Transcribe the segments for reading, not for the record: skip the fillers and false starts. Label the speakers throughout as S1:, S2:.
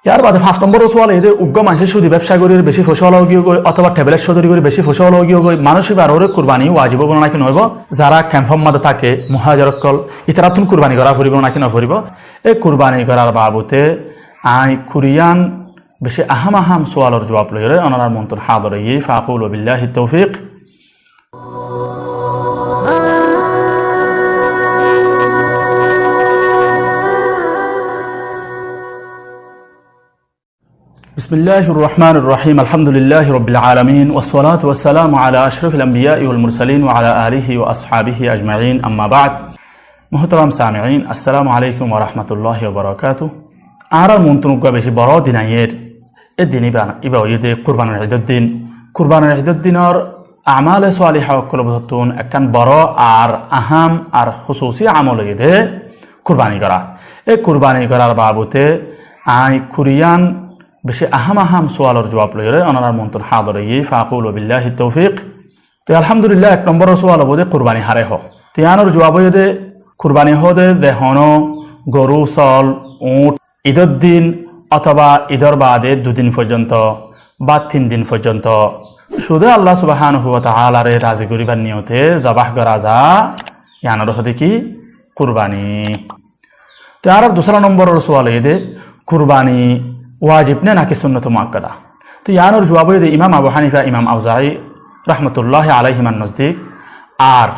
S1: ইয়ার বাদে 5 নম্বর সোয়াল এই উগ্র মানুষের সুদী ব্যবসা করে বেশি ফসল গিয়ে গই অথবা ট্যাবলেট সদরি করে বেশি ফসল গিয়ে গই মানুষই বারোরে কুরবানি ওয়াজিব বলো নাকি নইব যারা ক্যাম্পম মাদে থাকে মুহাজিরকল ইতারাতুন কুরবানি করা ফুরিব নাকি নফরিব এই কুরবানি করার বাবতে আই কুরিয়ান বেশি আহাম সোয়ালের জবাব লইরে অনার মন্তর হাদরে ই ফাকুল বিল্লাহি তৌফিক। بسم الله الرحمن الرحيم الحمد لله رب العالمين والصلاة والسلام على أشرف الأنبياء والمرسلين وعلى آله وأصحابه أجمعين أما بعد محترم سامعين السلام عليكم ورحمة الله وبركاته أرى المنتنقى بشي براد دينير الدين إبا ويدي قربان العيد الدين قربان العيد الدين أعمال صالحة وكل بطتون أكان براء أهم خصوصي عمل يدي قرباني قرأ قرباني قرأ بابوته آي كوريان বেশি আহাম সোয়ালের জবাব লইরে অনার মন্তর হাদরে ই ফাকুল বিল্লাহি তৌফিক। তো আলহামদুলিল্লাহ 1 নম্বর সোয়াল বদে কুরবানি হারে হ তিয়ানোর জবাব দে কুরবানি হদে দেহন গরু সল উট ঈদের দিন অথবা ঈদের বাদে 2 দিন পর্যন্ত বা 3 দিন পর্যন্ত শুধু আল্লাহ সুবহানাহু ওয়া তাআলার রাজি করিবার নিয়তে জবাহ করা যা ইয়ানোর হদে কি কুরবানি। তো আর 2 নম্বরের সোয়াল দে কুরবানি ওয়াজিব না নাকি সুন্নত মুআক্কাদা। তো ইয়ানোর জবাব দে ইমাম আবু হানিফা ইমাম আউজাঈ রাহমাতুল্লাহি আলাইহিমান নজদিক আর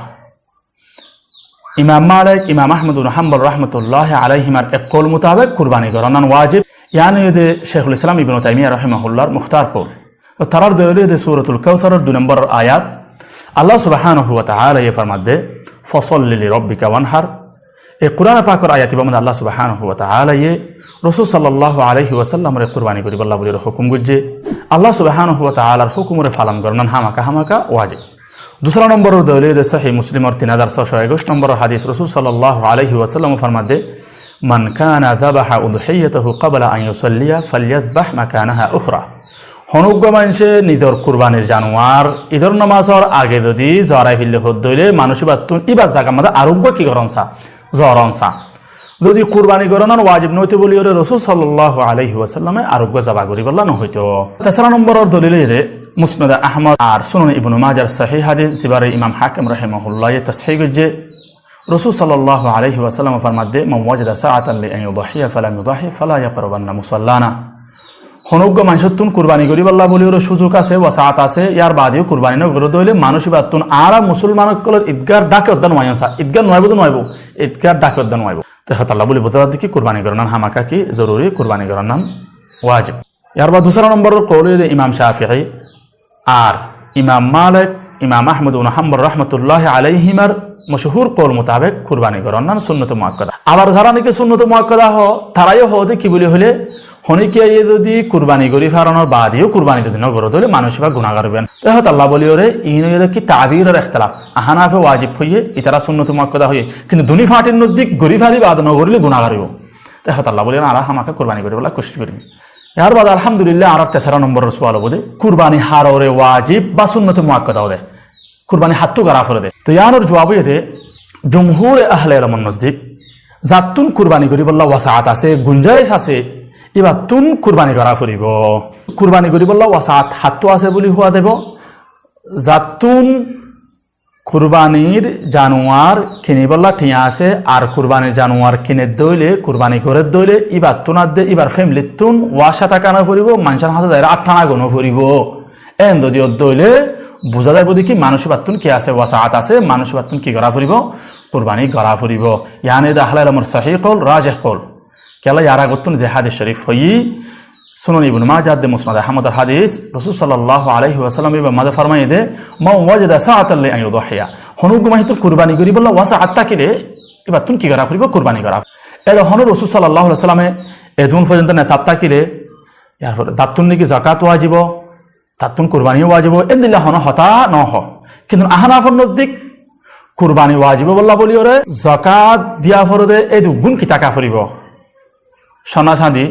S1: ইমাম মালিক ইমাম আহমদ ইবনে হাম্বল রাহমাতুল্লাহি আলাইহিমার এক কওল মোতাবেক কুরবানি করান ওয়াজিব ইয়ানি দে শাইখুল ইসলাম ইবনে তাইমিয়া রাহিমাহুল্লাহর মুখতার কওল। তো তারার দলিল দে সূরাতুল কাউসারের 2 নম্বর আয়াত আল্লাহ সুবহানাহু ওয়া তাআলা এই ফরমাতে ফসল্লি লিরাব্বিকা ওয়ানহার। এই কোরআন পাকের আয়াতে বামে আল্লাহ সুবহানাহু ওয়া তাআলা রাসূল সাল্লাল্লাহু আলাইহি ওয়াসাল্লামের কুরবানি করিবাল্লাহ বলির হুকুম গুজে আল্লাহ সুবহানাহু ওয়া তাআলার হুকুমরে পালন করনান হামাকা ওয়াজিব। 2 নম্বরের দলিল সহিহ মুসলিমের 3621 নম্বরের হাদিস রাসূল সাল্লাল্লাহু আলাইহি ওয়াসাল্লাম ফরমাতে মান কানা যাবাহা উদহিয়াতাহু ক্বাবলা আন ইউসাল্লিয়া ফালইয়াযবাহ মাকানাহা উখরা। হনুগ্য মানুষে নিজের কুরবানির জানোয়ার ঈদের নামাজের আগে যদি জরাই ফেললে হদ দইলে মানুষই বাতুন ইবাস জায়গা মধ্যে আরোগ্য কি করনসা জরনসা যদি কুরবানি করানোর ওয়াজিব নইতে বলি ওরে রাসূল সাল্লাল্লাহু আলাইহি ওয়াসাল্লামে আরোগ্য জবা করি বললা নহইতো। 3 নম্বরের দলিল দে মুসনাদ আহমদ আর সুনান ইবনে মাজার সহিহ হাদিস জিবারে ইমাম হাকিম রাহিমাহুল্লাহ তাসহিহ গজে রাসূল সাল্লাল্লাহু আলাইহি ওয়াসাল্লাম ফরমাতে মান ওয়াজাদা সাআতান লি আন ইউদহিয়া ফালাম ইউদহি ফালা ইয়াকরাবান্না মুসাল্লানা। হনুগ্য মানুষতুন কুরবানি করি বললা বলি ওর সুযোগ আছে ওয়াসাআত আছে ইয়ার বাদেও কুরবানি ন গরো দইলে মানুষ বাতুন আর মুসলমানকল ঈদগার ডাকে উদ্দান ওয়ায়সা ঈদগার নয়বো নয়বো ঈদগার ডাকে উদ্দান নয়বো। তো আল্লাহ বলি বোঝা দেখি কুরবানি করার হামাকা কি জরুরি কুরবানি করার নাম ওয়াজিব। ইয়ার বা 2 নম্বরের কওল ইমাম শাফিঈ আর ইমাম মালিক ইমাম আহমদ ইবনে হাম্বল রাহমাতুল্লাহি আলাইহিমার মশহুর কওল মোতাবেক কুরবানি করার নাম সুন্নত মুআক্কাদা। আবার যারা নাকি সুন্নত মুআক্কাদা হ তারাইও হদে কি বলি হলে হনিকে যদি কুরবানি করি ফারানোর বাদেও কুরবানি যদি ন গরো দলে মানুষ বা গুনাহ করবেন। তো আল্লাহ বলি ওরে ইনে কি তাবিরের ইখতিলাফ আহনাফে ওয়াজিব হইয়ে ইতারা সুন্নত মুআক্কাদা হইয়ে কিন্তু দুনি ফাটির নজদিক গরি ফারি বাদ ন গরিলে গুনাহ করব। তো আল্লাহ বলি আর আমাকে কুরবানি করে বলা কোশিশ করি। ইয়ার বাদ আলহামদুলিল্লাহ আর 3 নম্বরের সওয়াল বদে কুরবানি হাররে ওয়াজিব বা সুন্নত মুআক্কাদা হদে কুরবানি হাত্তু করা ফরদে। তো ইয়ানোর জবাব দে জমহুর আহলে ইলম নজদিক জাতুন কুরবানি করি বলা ওয়াসাআত আছে গুঞ্জাইশ আছে এবার তুন কুরবানি করা ফুরিব কুরবানি করি বললা ওয়াসাত হাতটো আছে বলি হওয়া দেব জাতুন কুরবানির জানোয়ার কিনি বললা ঠিয়া আছে আর কুরবানির জানোয়ার কিনে দইলে কুরবানি করে দইলে এবার তুনার দে এবার ফ্যামিলির তুন ওয়াশা টাকা না ফুরিব মানুষের হাতে যায় 8 টাকা গুণ ফুরিব এন যদি দইলে বোঝা যায় বলি কি মানুষ বাতুন কি আছে ওয়াসাত আছে মানুষ বাতুন কি করা ফুরিব কুরবানি করা ফুরিব। ইয়ানে আহলে ইলমের সহিহ কওল রাজিহ কওল কেলা ইয়ারা গতুন যে হাদিস শরীফ হই সুনান ইবনে মাজাহ দে মুসনাদ আহমদের হাদিস রাসূল সাল্লাল্লাহু আলাইহি ওয়াসাল্লাম ইবা মাদা ফরমায়ে দে মা ওয়াজাদা সাআতান লি আন ইউদহিয়া হনুগ মাহিতুল কুরবানি করি বললা ওয়াসাআত তাকিলে এবার তুন কি করা ফুরিব কুরবানি করা এর হনু রাসূল সাল্লাল্লাহু আলাইহি ওয়াসাল্লামে এদুন পর্যন্ত নিসাব তাকিলে ইয়ার পর দাতুন কি যাকাত ওয়াজিব দাতুন কুরবানি ওয়াজিব এদিল্লা হন হতা ন হ কিন্তু আহনাফর নজদিক কুরবানি ওয়াজিব বললা বলি ওরে যাকাত দিয়া ফরদে এই গুণ কি টাকা ফুরিব সোনা চাঁদি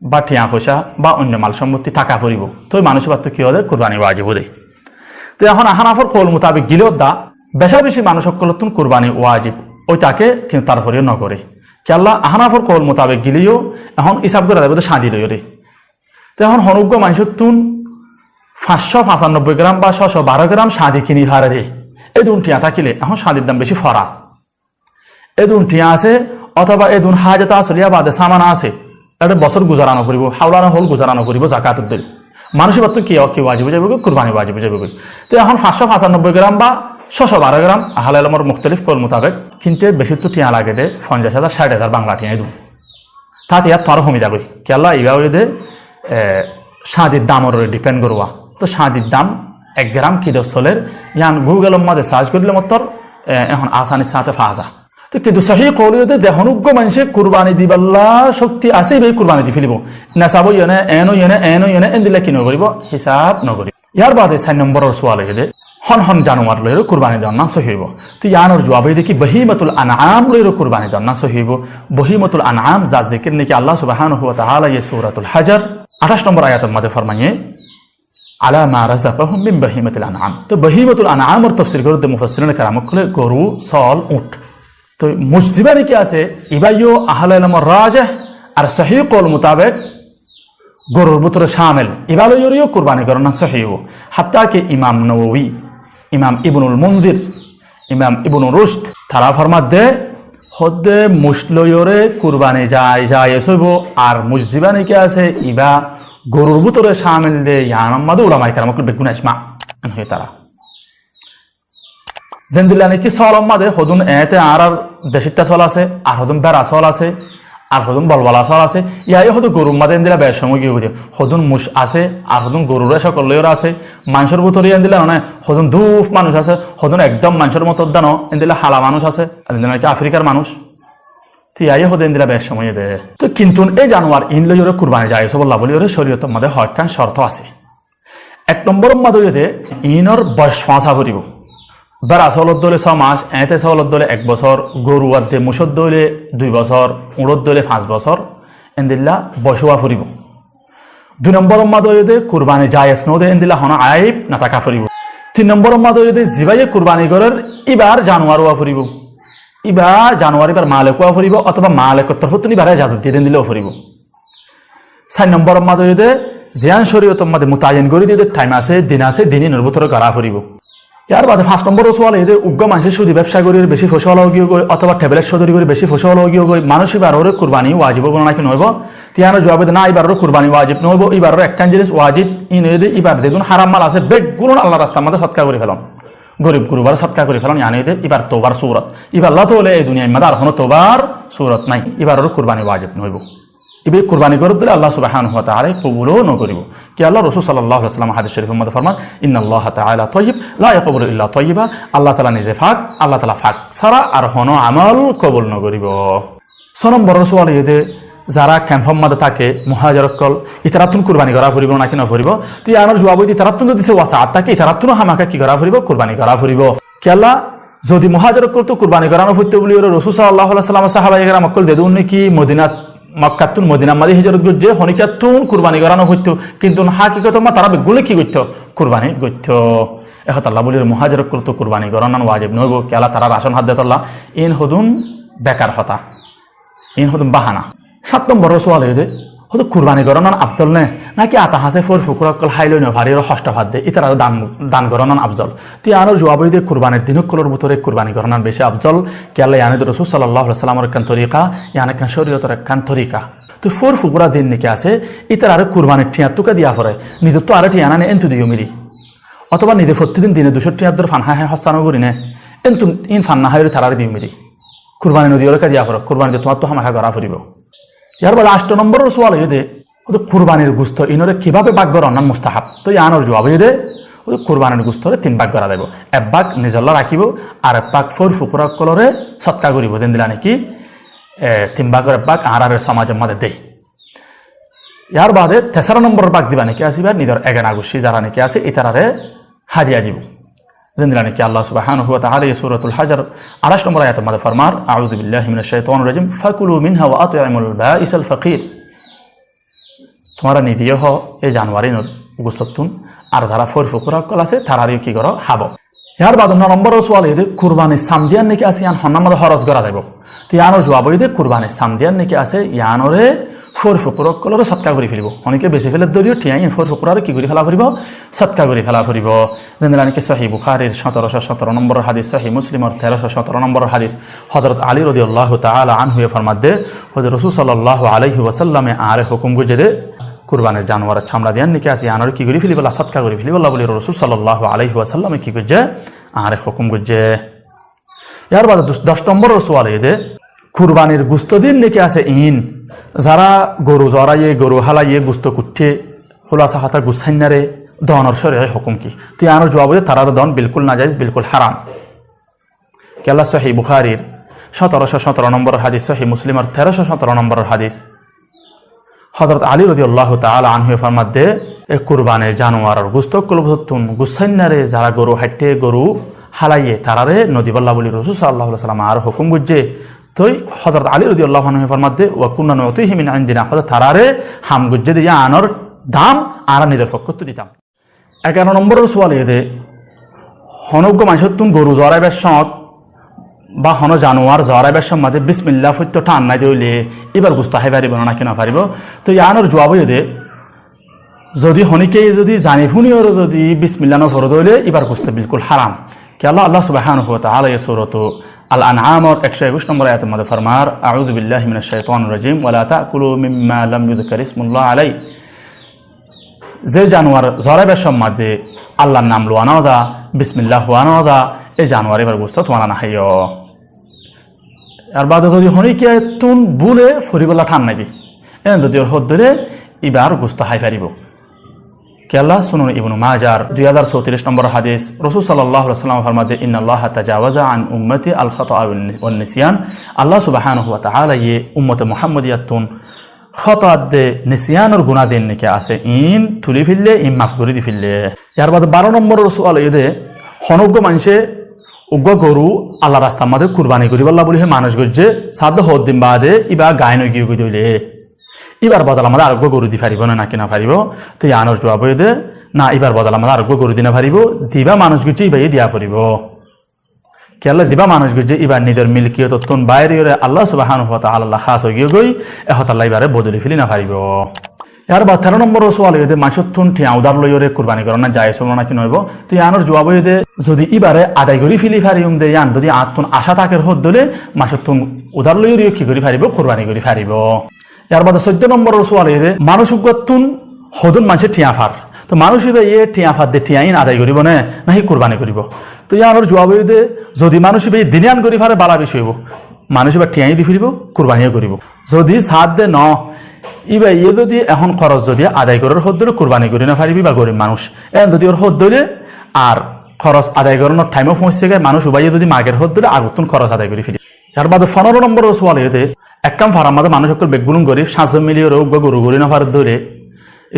S1: বা ঠিয়া পয়সা বা অন্য মাল সম্পত্তি টাকা ফুরিব তো মানুষ বাদ কি হলে কুরবানি ওয়াজিব দে। তো এখন আহনাফর কওল মোতাবেক গিলেও দা বেশা বেশি মানুষ সকলতুন কুরবানি ওয়াজিব ওই তাকে কিন্তু তারপরেও নগরে কি আল্লাহ আহনাফর কল মোতাবেক গিলিও এখন হিসাব করে দেবে তো সাদি লই রে তো এখন হনুজ্ঞ মানুষের তুন 595 গ্রাম বা 612 গ্রাম সাদি কিনি হারে রে এই দুন টিয়া থাকিলে এখন সাদির দাম বেশি ফরা এই দুন টিয়া আছে অথবা এই দুন হাজত আসলিয়া বাদে সামান আছে এটা বছর গুজারানো করিব হাওলানো হল গুজারানো করিব জাকাতের দিল মানুষের বাদ কি কি ওয়াজিব যাবে কুরবানি ওয়াজিব যাবে তো এখন 595 গ্রাম বা 612 গ্রাম আহলে ইলমের মুখতালিফ কল মোতাবেক কিন্তু বেশি তো টিয়া লাগে দে 50,000 60,000 বাংলা টিয়া দু তাতে আর তোর কমি যাবে কি আল্লাহ এইভাবে দে সাদির দামর ডিপেন্ড করবা তো সাদির দাম 1 গ্রাম কি দসলের ইয়ান গুগলের মধ্যে সার্চ করলে মতর এখন আসানির সাথে ফাজা তো কিন্তু সহি কৌলিতে দেহনুজ্ঞ মানুষে কুরবানি দিবাল্লা শক্তি আছে এই কুরবানি দি ফেলিব না চাব ইয়নে এনো এন দিলে কি নকরিব হিসাব নকরি ইয়ার বাদে 4 নম্বরের সোয়াল হইলে হন জানুয়ার লইর কুরবানি দেওয়ার না সহি হইব তো ইয়ানোর জবাবে দেখি বহিমাতুল আনআম লইর কুরবানি দেওয়ার না সহি হইব বহিমাতুল আনআম যা জিকির নাকি আল্লাহ সুবহানাহু ওয়া তাআলা এই সূরাতুল হাজর 28 নম্বর আয়াতের মধ্যে ফরমায়ে আলা মা রাযাকাহুম মিন বহিমাতিল আনআম তো বহিমাতুল আনআমের তাফসীর করতে মুফাসসিরিন কেরাম কলে গরু সল উট তো মুজদিবানি কি আছে ইবাইও আহলে ইলমের রাজিহ আর সহিহ কল মোতাবেক গরুর ভিতরে শামিল ইবালো ইউরিও কুরবানি করার না সহিহ হাত্তা কি ইমাম নববী ইমাম ইবনুল মুনজির ইমাম ইবনু রুশদ তারা ফরমাত দে হদ্দে মুসলয়রে কুরবানি যায় সইব আর মুজদিবানি কি আছে ইবা গরুর ভিতরে শামিল দে ইয়ানাম্মাদু উলামায়ে কেরাম কল বেগুন ইসমা হই তারা দেন দিলা নাকি সলম মাদে হদুন এতে আর দেশিতা চল আছে আর হদুন বেড়া চল আছে আর হদুন বলবলা চল আছে ইয়াই হদু গরুর মাদে দিলা বেশ সময় গিয়ে বুঝে হদুন মুশ আছে আর হদুন গরুর সকল লইর আছে মানুষের ভিতরে দিলা মানে হদুন ধূপ মানুষ আছে হদুন একদম মানুষের মতো দানো দিলা হালা মানুষ আছে নাকি আফ্রিকার মানুষ তো ইয়াই হদুন দিলা বেশ সময় দে তো কিন্তু এই জানোয়ার ইন লইরে কুরবানি যায় সব আল্লাহ বলি ওরে শরীয়তের মধ্যে হকান শর্ত আছে 1 নম্বর মধ্যে দে ইনর বয়স ফাঁসা করিব বেড়া চলত দলে 6 মাস এতে চলত দলে 1 বছর গরু আদে মুসত দলে 2 বছর উড়ত দলে 5 বছর এন্দিল্লা বয়সুয়া ফুরিব 2 নম্বর মাদয়দে কুরবানি জায়েজ নদে এন্দিল্লা হন আইব না টাকা ফুরিব 3 নম্বর মাদয়দে জিবাইয়ে কুরবানি করার ইবার জানুয়ারুয়া ফুরিব ইবার জানুয়ারি বার মালিকুয়া ফুরিব অথবা মালিকর তরফ তুমি বারে জাদত দিয়ে দিলেও ফুরিব 4 নম্বর মাদয়দে জিয়ান শরীয়তের মধ্যে মুতায়িন করে দিয়ে টাইম আছে দিনের ভিতরে করা ফুরিব ইয়ার বাদে 5 নম্বর সোয়াল এদের উগ্র মানুষের সুদী ব্যবসা করে বেশি ফসল গিয়ে গই অথবা টেবলেট সদরি করে বেশি ফসল গিয়ে গই মানুষ এবার ওরে কুরবানি ওয়াজিব বলে নাকি নইব তিয়ানো জবাবে না এবার কুরবানি ওয়াজিব নইব এবার একখান জিনিস ওয়াজিব ইন এদে এবার দেখুন হারাম মাল আছে বেগুন আল্লাহ রাস্তার মধ্যে সৎকার করে ফেলন গরিব গুরুবার সৎকার করে ফেলন জানে এদে এবার তোবার সূরত এবার আল্লাহ তো এই দুনিয়ায় মধ্যে আর কোনো তোবার সূরত নাই এবার ওরে কুরবানি ওয়াজিব নইব ইবে কুরবানি করে দিলে আল্লাহ সুবহানাহু ওয়া তাআলা কবুলও ন করিব কি আল্লাহ রাসূল সাল্লাল্লাহু আলাইহি ওয়াসাল্লাম হাদিস শরীফের মধ্যে ফরমান ইন্নাল্লাহা তাআলা তাইয়্যিব লা ইয়াকবালু ইল্লা তাইয়্যিবা আল্লাহ তাআলা নিজে পাক আল্লাহ তাআলা পাক ছাড়া আর কোনো আমল কবুল ন করিব 6 নম্বর সোয়াল এদে যারা ক্যাম্পের মধ্যে থাকে মুহাজিরকল ইতারাতুন কুরবানি করা ফুরিব নাকি না ফুরিব তুই আনার জবাব দি ইতারাতুন দিতে ওয়াসাআত থাকে ইতারাতুন হামাকা কি করা ফুরিব কুরবানি করা ফুরিব কি আল্লাহ যদি মুহাজিরকল তো কুরবানি করানো ফুরতে বলি রাসূল সাল্লাল্লাহু আলাইহি ওয়াসাল্লাম সাহাবায়ে কেরাম কল দেদুন কি মদিনাত মক্কাতুন মদিনা মাদি হিজরত গজ্জে হনিকাতুন কুরবানি করানো হইতো কিন্তু হাকিকত মা তারা বেগুলে কি করতে কুরবানি করত এখন আল্লাহ বলির মুহাজিরক করতে কুরবানি করানো ওয়াজিব নইব কি আল্লাহ তারা রাশন হাত দেতল্লাহ ইন হদুন বেকার হতা ইন হদুন বাহানা 7 নম্বর সোয়াল হইতে হয়তো কুরবানি করানো আফজল নে নাকি আতা হাসে ফর ফুকুরাকল হাইলই ন ভারির হষ্ট ভাত দে ইতারা দান করানো আফজল তি আরো জবাব হইতে কুরবানির দিনকলর ভিতরে কুরবানি করানো বেশি আফজল কি আল্লাহ ইয়ানে রাসূল সাল্লাল্লাহু আলাইহি ওয়াসাল্লামের কান তরিকা ইয়ানে কান শরীয়তের কান তরিকা তো ফর ফুকুরা দিন নাকি আছে ইতারা আর কুরবানির টিয়া তুকা দিয়া পড়ে নিজ তো আর টিয়া না এনতু দিও মিলি অথবা নিদে প্রতিদিন দিনে 200 টিয়া দর ফান হায় হস্তানো করি না এনতু ইন ফান না হায় তারার দিও মিলি কুরবানি নদিও কা দিয়া পড়ে কুরবানি তোমার তো হামা করা ফুরিব ইয়ার বাদ 8 নম্বরের সোয়াল হইতে ওদের কুরবানির গোশত ইনরে কিভাবে ভাগ করা না মুস্তাহাব তো ইয়ানোর জবাব হইতে ওদের কুরবানির গোশতরে 3 ভাগ করা দেব এক ভাগ নিজল্লা রাখিব আর এক ভাগ ফর ফুকুরা কলরে সৎকার করিব দেন দিলা নাকি 3 ভাগের এক ভাগ আরারের সমাজের মধ্যে দেই ইয়ার বাদে 13 নম্বরের ভাগ দিবা নাকি আসিবার নিজের এগানা গুছি যারা নাকি আছে ইতারারে হাদিয়া দিব দেন দিলা নাকি আল্লাহ সুবহানাহু ওয়া তাআলা এই সূরাতুল হাজর 28 নম্বর আয়াতের মধ্যে ফরমার আউযু বিল্লাহি মিনাশ শাইতানির রাজিম ফাকুলু মিনহা ওয়া আত'ইমুল বাঈসাল ফাকির তোমরা নিদিয়ে হ এই জানুয়ারি গোসতুন আর যারা ফর ফুকুরা কল আছে তারারিও কি করো হাব ইয়ার বাদ নম্বর সোয়াল এদের কুরবানি সামদিয়ান নাকি আছে ইয়ান হন্নামদ হরজ করা দেব তো ইয়ানোর জবাব এদের কুরবানি সামদিয়ান নাকি আছে ইয়ানরে ফোর ফুকুরক কলরে সৎকা করে ফেলিব অনেকে বেশি ফেলে দরিও টিয়াই ফোর ফুকুরারে কি করে ফেলা ফুরিব সৎকা করে ফেলা ফুরিব যেনাকে সহি বুখারীর 1717 নম্বর হাদিস সহি মুসলিমের 1317 নম্বর হাদিস হযরত আলী রাদিয়াল্লাহু তাআলা আনহু ফরমাতে হযরত রাসূল সাল্লাল্লাহু আলাইহি ওয়াসাল্লামে আরে হুকুম গুজে কুরবানের জানোয়ারের চামড়া দিয়ান নাকি আছে ইয়ানর কি করে ফেলিব সৎকা করে ফেলিব আল্লাহ বলি রাসূল সাল্লাল্লাহু আলাইহি ওয়াসাল্লামে কি গুজে আরে হুকুম গুজে ইয়ার বাদ 10 নম্বর সওয়াল এদে কুরবানির গুস্ত দিন নাকি আছে ইন যারা গরু জরাইয়ে গরু হালাইয়ে গুস্ত কুটে খোলাসা হাতা গুসাইনারে দনের শরীরে হুকুম কি তুই আনোর জবাবে তারার দন বিলকুল নাজাইজ বিলকুল হারাম কেলা সহি বুখারীর 1717 নম্বর হাদিস সহি মুসলিমের 1317 নম্বর হাদিস হযরত আলী রাদিয়াল্লাহু তাআলা আনহু ফরমাতে এ কুরবানের জানোয়ারের গুস্ত কুলবতুন গুসাইনারে যারা গরু হাইটে গরু হালাইয়ে তারারে নদীবাল্লাহ বলি রাসূল সাল্লাল্লাহু আলাইহি ওয়াসাল্লাম আর হুকুম গুজে তোই হযরত আলী রাদিয়াল্লাহু আনহু ফরমাতে ওয়া কুননা নুতিহি মিন ইনদিনা হযরত তারারে হাম গুজ্জে দিয়া আনর দাম আর নিজের পক্ষ দিতাম 11 নম্বরের সওয়াল এদে হনজ্ঞ মানুষতুন গরু জরাইবার সময় বা হন জানোয়ার জরাইবার সময় মাঝে বিসমিল্লাহ ফত্য টান নাই দিলে এবার গুস্ত হাই পারিব না কিনা পারিব তো ইয়ানোর জবাব এদে যদি হনিকে যদি জানি ফুনিও যদি বিসমিল্লাহ ন ফরদ হইলে এবার গুস্ত বিলকুল হারাম কে আল্লাহ সুবহানাহু ওয়া তাআলা এই সূরাত আল আনআম 121 নম্বর আয়াতের মধ্যে ফরমার আউযু বিল্লাহি মিনাশ শাইতানির রাজিম ওয়ালা তাকুলু মিম্মা লাম ইউযকার ইসমুল্লাহ আলাই যে জানোয়ার জরাইবার সময় আল্লাহর নাম লওয়ানো দা বিসমিল্লাহ ওয়ানো দা এই জানোয়ার এবার গোশত তোমার না হাইও আর বাদ যদি হনিকে তুন বুলে ফরিবলা ঠান নাই দি এন যদি ওর হদ ধরে এবার গোশত হাই পারিব কেলা সুনুন ইবনু মাজার 2034 নম্বর হাদিস রাসূল সাল্লাল্লাহু আলাইহি ওয়াসাল্লাম ফরমাতে ইন্নাল্লাহা তাজাওয়াজা আন উম্মতি আল খাতা ওয়ান নিসিয়ান আল্লাহ সুবহানাহু ওয়া তাআলা য়ে উম্মত মুহাম্মাদিয়াতুন খাতা দে নিসিয়ানের গুনাহ দেন নাকি আছে ইন তুলি ফিললে ইন মাফ করে দি ফিললে ইয়ার বাদ 12 নম্বর সওয়াল এদে হনজ্ঞ মানুষে উগ্র গরু আল্লাহ রাস্তার মধ্যে কুরবানি করিব আল্লাহ বলি হে মানুষ গজ্জে সাদ হদ দিন বাদে ইবা গায় নই গিয়ে কইলে এবার বদল আমাদের আরোগ্য গরু দি পারিব না কিনা পারিব তো আনোর জবাব দে না এবার বদল আমাদের আরোগ্য গরু দিনা পারিব দিবা মানুষ গুছি এবার দিয়া পড়িব কেলা দিবা মানুষ গুছি এবার নিজের মিলকিয়ত তন বাইরে আল্লাহ সুবহানাহু ওয়া তাআলা খাস হয়ে গই এহত আল্লাহ এবারে বদলি ফেলি না পারিব यार बात 13 নম্বর সওয়াল এদে মাছতুন ঠিয়া উদার লইরে কুরবানি করনা যায় সব না কি নইব তো আনোর জবাব এদে যদি ইবারে আদায় করি ফিলি ফারিউম দে ইয়ান যদি আতুন আশা তাকের হদ দলে মাছতুন উদার লইরে কি করি ফারিব কুরবানি করি ফারিব यार बाद 14 নম্বর সওয়াল এদে মানুষ উগতুন হদুন মাছে ঠিয়াফার তো মানুষ ইবে এ ঠিয়াফার দে ঠিয়াইন আদায় করিব না নাহি কুরবানি করিব তো ইয়ানোর জবাব এদে যদি মানুষ ইবে দিনিয়ান করি ফারে বালা বিষয় হইব মানুষ ইবে ঠিয়াই দি ফিরিব কুরবানিও করিব যদি সাথ দে ন ইবা ইয়ে যদি এখন খরচ যদি আদায় করার হদ ধরে কুরবানি করি না পারিবি বা গরিব মানুষ এখন যদি ওর হদ ধরে আর খরচ আদায় করানোর টাইমও পৌঁছে গেছে মানুষ উবাইয়ে যদি মাগের হদ ধরে আগুন খরচ আদায় করে ফিরি ইয়ার বাদে 15 নম্বর সওয়াল এতে একদম ফারাম মাঝে মানুষ সকল বেগুন গরিব 7 জন মিলিয়ে গরু গরি না পারে ধরে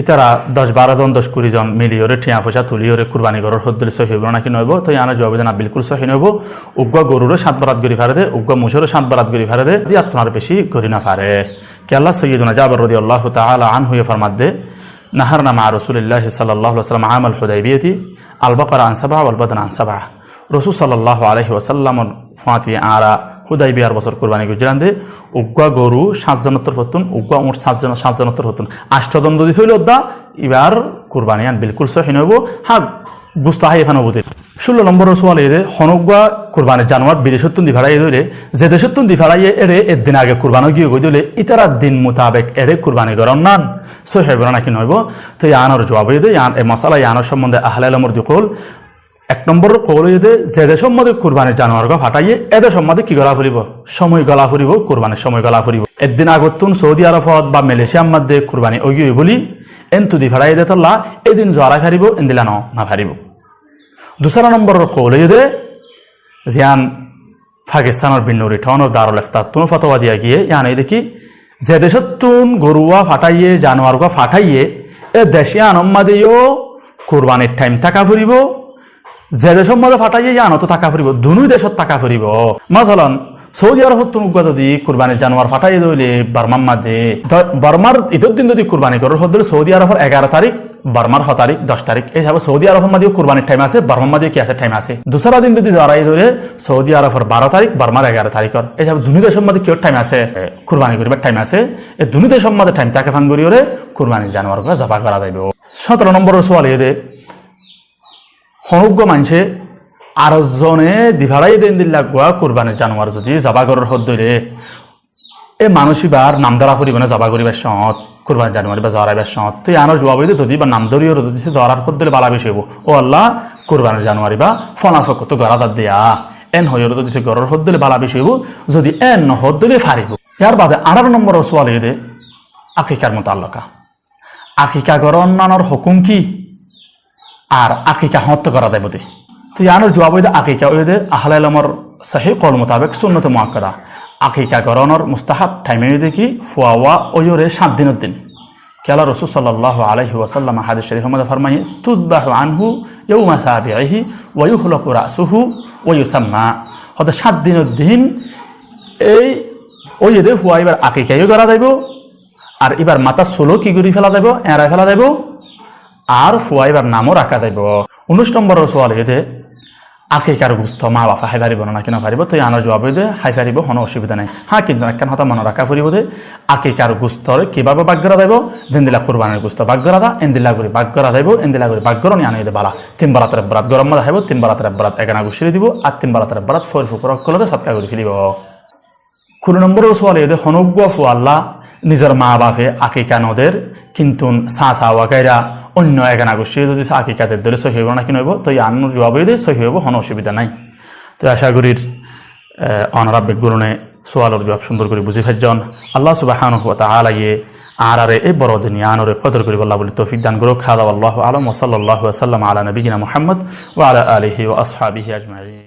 S1: ইতারা 10-12 জন 10-20 জন মিলিয়ে ঠিয়া পয়সা তুলিয়ে কুরবানি করার হদ ধরে সহি হইব নাকি নইব তো ইয়ানা জবাব না বিলকুল সহি নইব উগ্র গরুরে 7 বারাত গরি ফারে দে উগ্র মুশরে 7 বারাত গরি ফারে দে দি আপনার বেশি গরি না পারে कि अल्लाह सय्यदुना जाबिर रदियल्लाहु ताआला अन्हु ये फरमाते नहरना मा रसूलिल्लाहि सल्लल्लाहु अलैहि वसल्लम आम अल हुदैबियति अल बकरा अन 7 वल बदन अन 7 रसूल सल्लल्लाहु अलैहि वसल्लम फाति आरा हुदैबियार बছর কুরবানি গুজরান দে উগ্র গরু 7 জনত্তর হতুন উগ্র উট 7 জনত্তর হতুন 8 জন যদি হইল দা এবার কুরবানি আন বিলকুল সহি নব হা গুস্তাহি ফানবুতে 16 নম্বর সওয়াল এদে হনগ্বা কুরবানির জানোয়ার বিদেশতুন দি ভাড়াই দইলে যে দেশতুন দি ভাড়াই এরে একদিন আগে কুরবানি গিয়ে গই দইলে ইতারা দিন মোতাবেক এরে কুরবানি করন নান সহি হবে না কি নইব তো ইয়ানোর জবাব এদে ইয়ান এই মাসালা ইয়ানোর সম্বন্ধে আহলে ইলমের দিকল 1 নম্বর কওল এদে যে দেশের মধ্যে কুরবানির জানোয়ার গা ফাটাইয়ে এদের সম্বন্ধে কি গলা ফুরিব সময় গলা ফুরিব কুরবানির সময় গলা ফুরিব একদিন আগতুন সৌদি আরবত বা মালয়েশিয়ার মধ্যে কুরবানি ওগিয়ে বলি এনতু দি ভাড়াই দে তোলা এদিন জরা খারিব এন্দিলা না ফারিব दूसरा नंबर कौल ये जियान पाकिस्तान और बिन्नूरी टाउन और दारुल इफ्तार तुम फतवा दिया गया यहाँ नहीं देखी जे देशतुन गरुआ फाटाइए जानवर को फाटाइए ए देशिया नम्मादियो कुरबानिर टाइम टाका फुरिब जे देशर मध्य फाटाइए यानो तो टाका फुरिब दुनुई देशत टाका फुरिब मासालन सऊदी आरबत तुम যদি কুরবানির জানোয়ার ফাটাইয়ে দইলে বার্মার মধ্যে বার্মার ঈদের দিন যদি কুরবানি করার হদ সৌদি আরবের 11 তারিখ বার্মার 6 তারিখ 10 তারিখ এই হিসাবে সৌদি আরব মাঝেও কুরবানির টাইম আছে, বার্মার মাঝেও কি আছে টাইম আছে। দুসরা দিন যদি জরাই ধরে সৌদি আরবের 12 তারিখ বার্মার 11 তারিখর এই হিসাবে দুই দেশের মধ্যে কেউ টাইম আছে কুরবানি করিবার টাইম আছে। এই দুই দেশের মধ্যে টাইম তাকে ফান করিওরে কুরবানি জানোয়ার করে জবা করা যাইবে। 17 নম্বরের সোয়াল এদে হনুজ্ঞ মানছে আর জনে দিভাড়াই দিন দিল লাগোয়া কুরবানির জানোয়ার যদি জবা করার হদ ধরে এই মানুষিবার নামদারা পরিমাণে জবা করিবার সহত কুরবান জানুয়ারি বা জরাইবার সহত তো আনার জবাব হইতে যদি বা নামদরীয় দিছে জরার হদ দিলে বালা বেশি হইব। ও আল্লাহ কুরবানের জানুয়ারি বা ফনাফক তো গড়া দাঁত দিয়া এন হইর দিছে গড়ের হদ দিলে বালা বেশি হইব, যদি এন হদ দিলে ফারিব। ইয়ার বাদে 18 নম্বর সোয়াল এদে আকিকার মোতাল্লাকা। আকিকা গণনার হুকুম কি আর আকিকা হত্যা করা দেব দে। তো ইয়ানোর জবাব হইতে আকিকা হইতে আহলে ইলমের সহিহ কওল মোতাবেক সুন্নত মুআক্কাদা। আকিকা গণনার মুস্তাহাব টাইমে হইতে কি ফুয়াওয়া ওয়রে 7 দিনের দিন। কেলা রাসূল সাল্লাল্লাহু আলাইহি ওয়াসাল্লাম হাদিস শরীফের মধ্যে ফরমায় তুযবাহু আনহু ইয়াউমা সাবিহি ওয়া ইউহলাকু রাসুহু ওয়া ইউসাম্মা। হতে 7 দিনের দিন এই ওইদে ফুয়া এবার আকিকাইও করা যাইব আর এবার মাথা সোলো কি করে ফেলা যাইব এড়াই ফেলা যাইব আর ফুয়া এবার নামও রাখা যাইব। 19 নম্বরের সোয়াল এতে আকিকার গুস্ত মা বাপা হাই পারিব না কিনা পারিব, তো আনার জবাব দে হাই পারিব কোনো অসুবিধা নাই। হ্যাঁ কিন্তু একখান হতা মনে রাখা পড়িব দে আকিকার গুস্তর কিভাবে বাগ করা যাইব। দিনদিলা কুরবানির গুস্ত বাগ করা দা এন্দিলা করে বাগ করা যাইব, এন্দিলা করে বাগ করনি আনি বালা 3 বারাতের বরাত গরম মধ্যে হাইব 3 বারাতের বরাত এগানা গুছিয়ে দিব আর 3 বারাতের বরাত ফর ফুকর কলরে সৎকা করে ফেলিব। 20 নম্বরের সোয়াল এতে হনুজ্ঞ ফুয়াল্লা নিজের মা বাপে আকিকা নদের কিন্তু সা গাইরা অন্য এখানে গুছিয়ে যদি আকিকাদের ধরে সহি হইব না কিন হইব, তো আন্নুর জবাব দিয়ে সহি হইব কোনো অসুবিধা নাই। তো আশা করির অনারাব্যিক গুণে সোয়ালের জবাব সুন্দর করে বুঝি ফেলজন। আল্লাহ সুবহানাহু ওয়া তাআলা আর এই বড় দিন আনরে কদর করি আল্লাহ বলে তৌফিক দান করুক। হাদা আল্লাহু আলাম ওয়া সাল্লাল্লাহু ওয়া সাল্লাম আলা নবিয়িনা মুহাম্মদ ওয়া আলা আলিহি ওয়া আসহাবিহি আজমাইন।